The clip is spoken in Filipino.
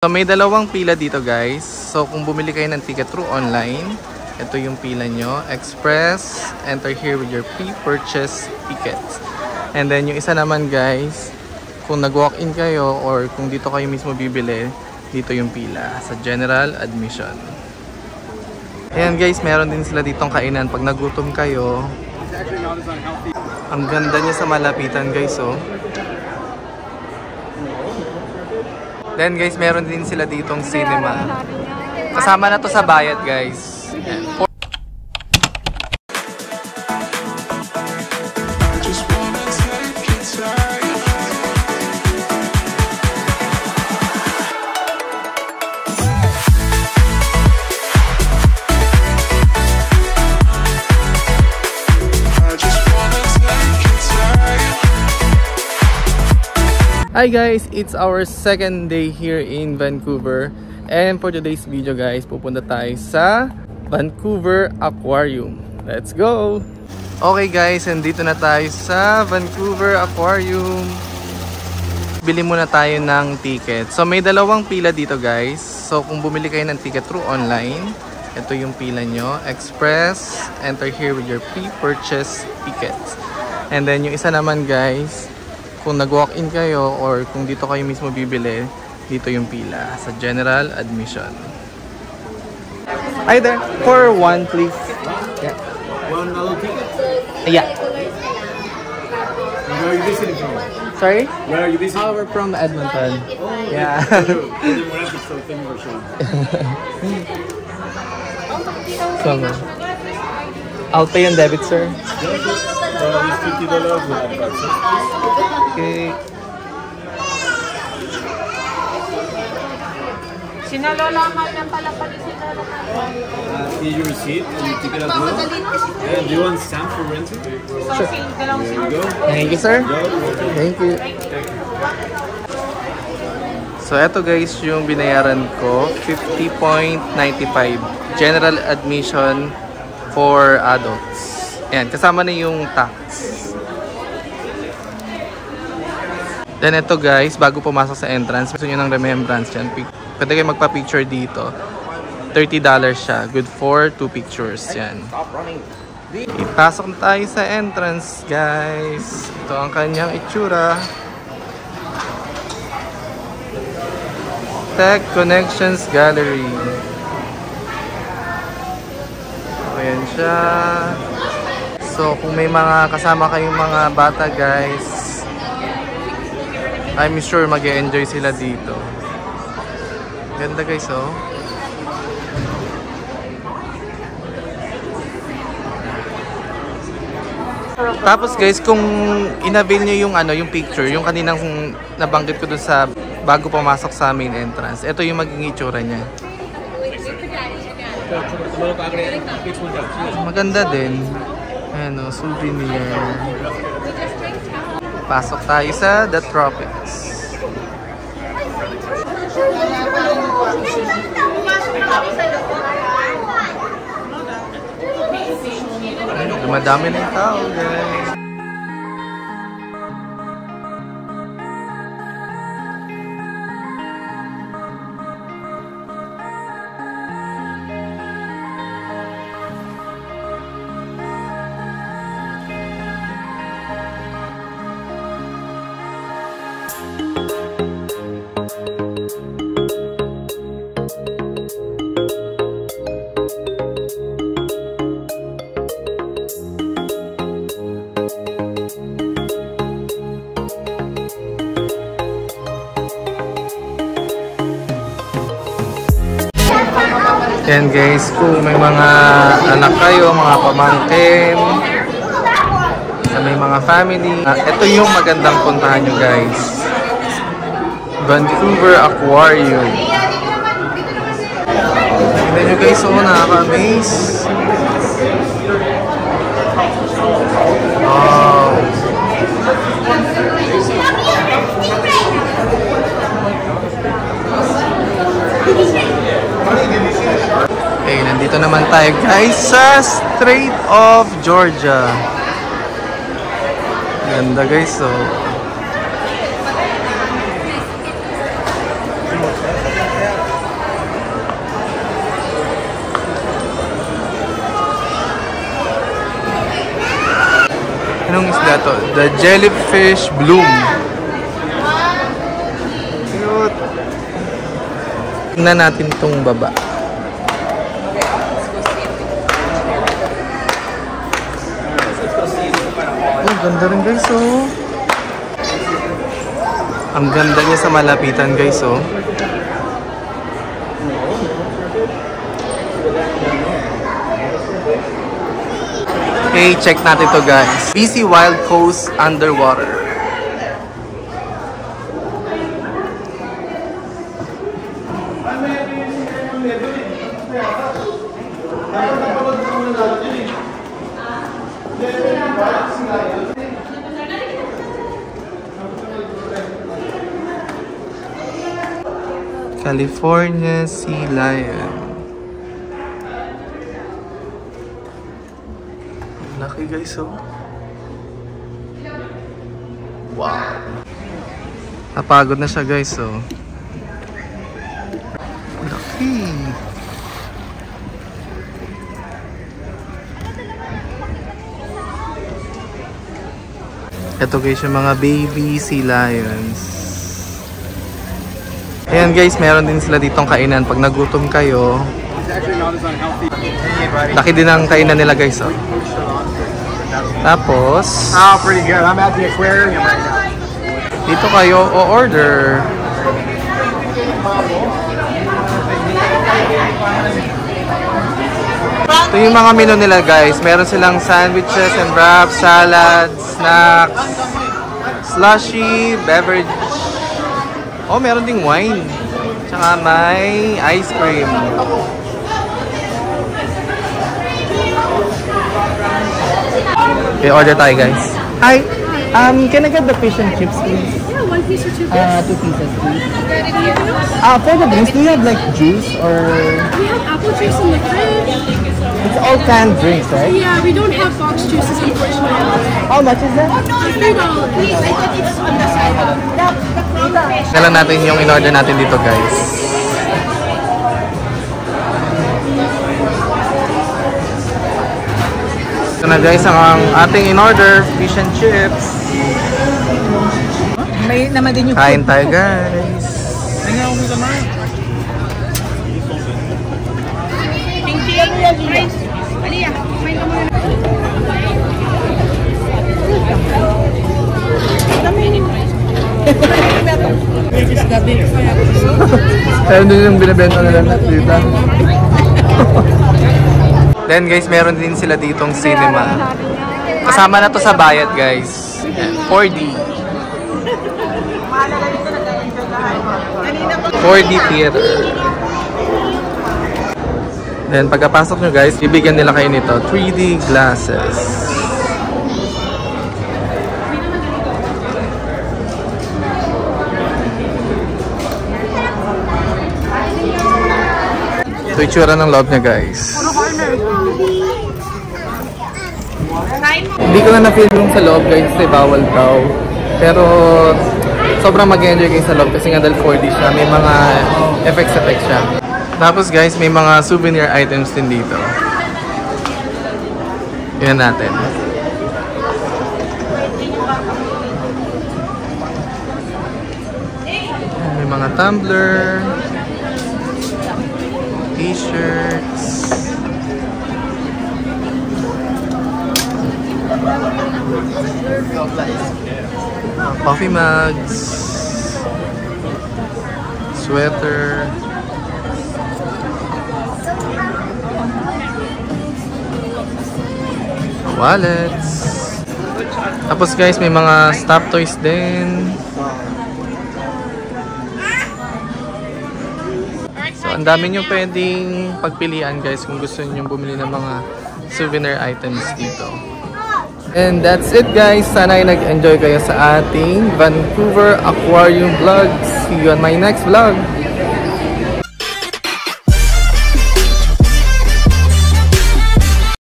So may dalawang pila dito guys. So kung bumili kayo ng ticket through online, ito yung pila nyo. Express, enter here with your pre-purchase tickets. And then yung isa naman guys, kung nag-walk-in kayo or kung dito kayo mismo bibili, dito yung pila sa general admission. Ayan guys, meron din sila ditong kainan pag nagutom kayo. Ang ganda niya sa malapitan guys, oh. Then guys, meron din sila ditong cinema. Kasama na to sa bayad guys. Hi guys, it's our second day here in Vancouver. And for today's video guys, pupunta tayo sa Vancouver Aquarium. Let's go! Okay guys, andito na tayo sa Vancouver Aquarium. Bili muna tayo ng ticket. So may dalawang pila dito guys. So kung bumili kayo ng ticket through online, ito yung pila nyo. Express, enter here with your pre-purchase tickets. And then yung isa naman guys, kung nag-walk-in kayo or kung dito kayo mismo bibili, dito yung pila sa general admission. Hi there, for one please. Yeah. $1 ticket? Yeah. Where are you visiting from? Sorry? Where are you visiting? Oh, we're from Edmonton. Oh, yeah. So, I'll pay on debit, sir. It's $50 with advance. Okay. Sinalolaman lang pala pala sinalolaman. Here's your receipt and your ticket as well. And do you want stamp for renting? Sure. There you go. Thank you, sir. Thank you. So, eto guys yung binayaran ko. 50.95. General admission for adults. Ayan, kasama na yung tax. Then ito guys, bago pumasok sa entrance, gusto nyo ng remembrance dyan. Pwede kayo magpa-picture dito. $30 siya. Good for 2 pictures. Yan. Ipasok na tayo sa entrance guys. Ito ang kanyang itsura. Tech Connections Gallery. Ayan siya. So kung may mga kasama kayong mga bata guys, I'm sure mag-e-enjoy sila dito. Ganda guys, oh. Tapos guys, kung in-avail nyo yung yung picture, yung kaninang nabanggit ko dun sa bago pumasok sa main entrance, ito yung magiging itsura niya. Maganda din. Ayan o, souvenir. Pasok tayo sa The Tropics. Dumadami na yung tao guys. Yan guys, kung may mga anak kayo, mga pamangkin, may mga family, ito yung magandang puntahan nyo guys. Vancouver Aquarium. Tignan nyo guys, oh, nakaka-amaze. Wow. Okay, nandito naman tayo guys sa Strait of Georgia. Ganda guys, oh. Anong isda to? The jellyfish bloom. Cute. Tingnan natin tong baba. Oh, ganda rin guys, oh. Ang ganda niya sa malapitan guys, oh. Okay, check natin to guys. BC Wild Coast Underwater. California Sea Lion. Laki guys, oh. Wow. Napagod na siya guys, oh. Laki. Ito guys yung mga baby sea lions. Ayan guys, meron din sila ditong kainan. Pag nagutom kayo, laki din ang kainan nila guys, oh. Tapos, pretty good. I'm at the aquarium right now. dito kayo o-order. Ito yung mga menu nila guys. Meron silang sandwiches and wraps, salads, snacks, slushy, beverage. Oh, meron ding wine. Tsaka may ice cream. Okay, order tayo guys. Hi! Can I get the fish and chips please? Yeah, 1 piece or 2 pieces. 2 pieces please. For the drinks, do you have like juice or... We have apple juice in the fridge. It's all canned drinks, right? Yeah, we don't have box juices, unfortunately. How much is that? $3. Please, I thought it's on the side. Kailan natin yung in-order natin dito guys. Ito na guys ang ating in-order, fish and chips. May naman din yung Kain tayo guys. Pero din yung binibenta nila dito. Then guys, meron din sila ditong cinema. Kasama na to sa bayad guys. 4D. 4D theater. Then pagkapasok nyo guys, bibigyan nila kayo nito 3D glasses. Ito itsura ng loob niya guys. Hindi ko na na-feel yung sa loob guys kasi bawal daw. Pero sobrang mag-enjoy kayo sa loob kasi nga dahil 4D siya. May mga effects siya. Tapos guys, may mga souvenir items din dito. Yan natin. May mga tumbler, t-shirts, coffee mugs, sweater, wallets. Tapos guys, may mga stuffed toys din. So, ang dami nyo pwedeng pagpilian guys kung gusto nyo bumili ng mga souvenir items dito. And that's it guys. Sana ay nag-enjoy kayo sa ating Vancouver Aquarium vlog. See you on my next vlog.